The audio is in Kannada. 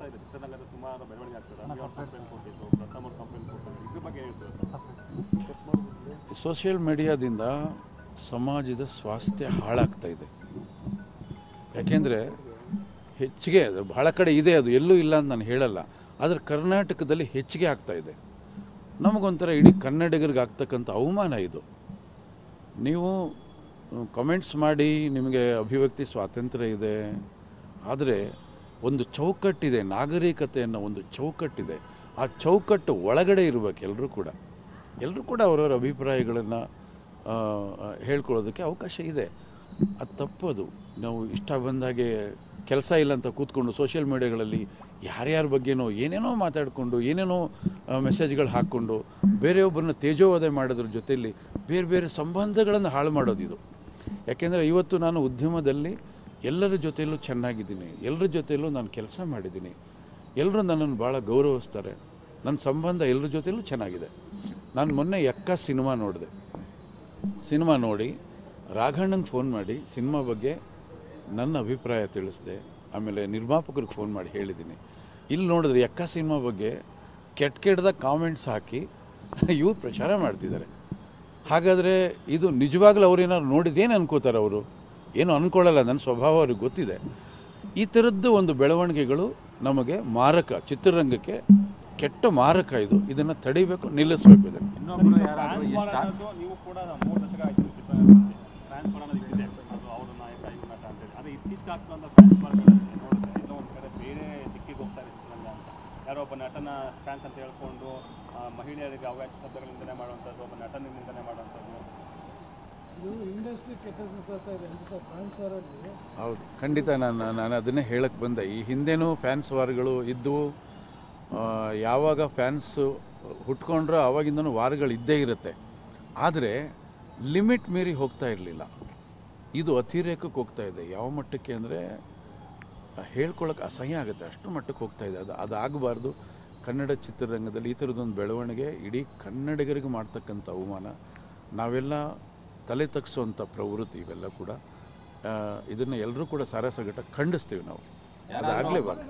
ಆಗ್ತಾ ಇದೆ, ಚಿತ್ರರಂಗದ ಸುಮಾರು ಬೆಳವಣಿಗೆ ಆಗ್ತದೆ. ಕಂಪ್ಲೇಂಟ್ ಕೊಟ್ಟಿದ್ದು, ಪ್ರಥಮ ಕಂಪ್ಲೇಂಟ್ ಕೊಟ್ಟಿದ್ದು, ಇದ್ರ ಬಗ್ಗೆ ಹೇಳ್ತಾರೆ. ಸೋಷಿಯಲ್ ಮೀಡಿಯಾದಿಂದ ಸಮಾಜದ ಸ್ವಾಸ್ಥ್ಯ ಹಾಳಾಗ್ತಾ ಇದೆ. ಯಾಕೆಂದರೆ ಹೆಚ್ಚಿಗೆ ಅದು ಬಹಳ ಕಡೆ ಇದೆ, ಅದು ಎಲ್ಲೂ ಇಲ್ಲ ಅಂತ ನಾನು ಹೇಳಲ್ಲ, ಆದರೆ ಕರ್ನಾಟಕದಲ್ಲಿ ಹೆಚ್ಚಿಗೆ ಆಗ್ತಾ ಇದೆ. ನಮಗೊಂಥರ ಇಡೀ ಕನ್ನಡಿಗರಿಗೆ ಆಗ್ತಕ್ಕಂಥ ಅವಮಾನ ಇದು. ನೀವು ಕಮೆಂಟ್ಸ್ ಮಾಡಿ, ನಿಮಗೆ ಅಭಿವ್ಯಕ್ತಿ ಸ್ವಾತಂತ್ರ್ಯ ಇದೆ, ಆದರೆ ಒಂದು ಚೌಕಟ್ಟಿದೆ, ನಾಗರಿಕತೆ ಅನ್ನೋ ಒಂದು ಚೌಕಟ್ಟಿದೆ. ಆ ಚೌಕಟ್ಟು ಒಳಗಡೆ ಇರಬೇಕು ಎಲ್ಲರೂ ಕೂಡ ಅವರವರ ಅಭಿಪ್ರಾಯಗಳನ್ನು ಹೇಳ್ಕೊಳ್ಳೋದಕ್ಕೆ ಅವಕಾಶ ಇದೆ. ಅದು ತಪ್ಪದು. ನಾವು ಇಷ್ಟ ಬಂದಾಗೆ ಕೆಲಸ ಇಲ್ಲ ಅಂತ ಕೂತ್ಕೊಂಡು ಸೋಷಿಯಲ್ ಮೀಡಿಯಾಗಳಲ್ಲಿ ಯಾರ್ಯಾರ ಬಗ್ಗೆನೋ ಏನೇನೋ ಮಾತಾಡಿಕೊಂಡು ಏನೇನೋ ಮೆಸೇಜ್ಗಳು ಹಾಕ್ಕೊಂಡು ಬೇರೆಯೊಬ್ಬರನ್ನ ತೇಜೋವಧೆ ಮಾಡೋದ್ರ ಜೊತೆಯಲ್ಲಿ ಬೇರೆ ಬೇರೆ ಸಂಬಂಧಗಳನ್ನು ಹಾಳು ಮಾಡೋದಿದು. ಯಾಕೆಂದರೆ ಇವತ್ತು ನಾನು ಉದ್ಯಮದಲ್ಲಿ ಎಲ್ಲರ ಜೊತೆಯಲ್ಲೂ ಚೆನ್ನಾಗಿದ್ದೀನಿ, ಎಲ್ಲರ ಜೊತೆಯಲ್ಲೂ ನಾನು ಕೆಲಸ ಮಾಡಿದ್ದೀನಿ, ಎಲ್ಲರೂ ನನ್ನನ್ನು ಭಾಳ ಗೌರವಿಸ್ತಾರೆ, ನನ್ನ ಸಂಬಂಧ ಎಲ್ಲರ ಜೊತೆಯಲ್ಲೂ ಚೆನ್ನಾಗಿದೆ. ನಾನು ಮೊನ್ನೆ ಎಕ್ಕ ಸಿನಿಮಾ ನೋಡಿ ರಾಘಣ್ಣಂಗೆ ಫೋನ್ ಮಾಡಿ ಸಿನಿಮಾ ಬಗ್ಗೆ ನನ್ನ ಅಭಿಪ್ರಾಯ ತಿಳಿಸಿದೆ. ಆಮೇಲೆ ನಿರ್ಮಾಪಕರಿಗೆ ಫೋನ್ ಮಾಡಿ ಹೇಳಿದ್ದೀನಿ. ಇಲ್ಲಿ ನೋಡಿದ್ರೆ ಎಕ್ಕ ಸಿನಿಮಾ ಬಗ್ಗೆ ಕೆಟ್ಟದಾಗ ಕಾಮೆಂಟ್ಸ್ ಹಾಕಿ ಇವ್ರು ಪ್ರಚಾರ ಮಾಡ್ತಿದ್ದಾರೆ. ಹಾಗಾದರೆ ಇದು ನಿಜವಾಗ್ಲೂ ಅವ್ರೇನಾದ್ರು ನೋಡಿದ್ದೇನು ಅನ್ಕೋತಾರೆ? ಅವರು ಏನು ಅಂದ್ಕೊಳ್ಳಲ್ಲ, ನನ್ನ ಸ್ವಭಾವ ಅವ್ರಿಗೆ ಗೊತ್ತಿದೆ. ಈ ಥರದ್ದು ಒಂದು ಬೆಳವಣಿಗೆಗಳು ನಮಗೆ ಮಾರಕ, ಚಿತ್ರರಂಗಕ್ಕೆ ಕೆಟ್ಟ ಮಾರಕ. ಇದನ್ನು ತಡಿಬೇಕು, ನಿಲ್ಲಿಸಬೇಕು. ಇದನ್ನು ನೀವು ಕೂಡ 3 ದಶಕ ಆಯ್ತು ಫ್ಯಾನ್ಸ್ ಬರೋದು ಇಟ್ಟಿದೆ, ಅದು ಅವ್ರ ನಾಯಕ ಇವ್ರ ನಟ ಅಂತೇಳಿ. ಅದೇ ಇತ್ತೀಚೆಗೆ ಆಗ್ತಂತ ಫ್ಯಾನ್ಸ್ ಬರೋದು ನೋಡಿದ್ರೆ ಎಲ್ಲೋ ಒಂದು ಕಡೆ ಬೇರೆ ದಿಕ್ಕಿಗೆ ಹೋಗ್ತಾರೆ ಚಿತ್ರರಂಗ ಅಂತ. ಯಾರೋ ಒಬ್ಬ ನಟನ ಫ್ಯಾನ್ಸ್ ಅಂತ ಹೇಳ್ಕೊಂಡು ಮಹಿಳೆಯರಿಗೆ ಅವ್ಯಾಚ ಶಬ್ದಗಳಿಂದನೇ ಮಾಡುವಂಥದ್ದು, ಒಬ್ಬ ನಟನ ನಿಂದನೆ ಮಾಡುವಂಥದ್ದು. ಇಂಡಸ್ಟ್ರಿ ಹೌದು, ಖಂಡಿತ. ನಾನು ಅದನ್ನೇ ಹೇಳಕ್ಕೆ ಬಂದೆ. ಈ ಹಿಂದೆನೂ ಫ್ಯಾನ್ಸ್ ವಾರ್ಗಳು ಇದ್ದವು. ಯಾವಾಗ ಫ್ಯಾನ್ಸು ಹುಟ್ಕೊಂಡ್ರೆ ಆವಾಗಿಂದನೂ ವಾರ್ಗಳು ಇದ್ದೇ ಇರುತ್ತೆ. ಆದರೆ ಲಿಮಿಟ್ ಮೀರಿ ಹೋಗ್ತಾ ಇರಲಿಲ್ಲ. ಇದು ಅತಿರೇಕಕ್ಕೆ ಹೋಗ್ತಾ ಇದೆ. ಯಾವ ಮಟ್ಟಕ್ಕೆ ಅಂದರೆ ಹೇಳ್ಕೊಳ್ಳೋಕೆ ಅಸಹ್ಯ ಆಗುತ್ತೆ, ಅಷ್ಟು ಮಟ್ಟಕ್ಕೆ ಹೋಗ್ತಾ ಇದೆ. ಅದು ಆಗಬಾರ್ದು. ಕನ್ನಡ ಚಿತ್ರರಂಗದಲ್ಲಿ ಈ ಥರದೊಂದು ಬೆಳವಣಿಗೆ ಇಡೀ ಕನ್ನಡಿಗರಿಗೆ ಮಾಡ್ತಕ್ಕಂಥ ಅವಮಾನ. ನಾವೆಲ್ಲ ತಲೆ ತಗ್ಸುವಂಥ ಪ್ರವೃತ್ತಿ ಇವೆಲ್ಲ ಕೂಡ. ಇದನ್ನು ಎಲ್ಲರೂ ಕೂಡ ಸಾರಾಸಗಟ ಖಂಡಿಸ್ತೀವಿ ನಾವು. ಅದಾಗಲೇಬಾರ್ದು.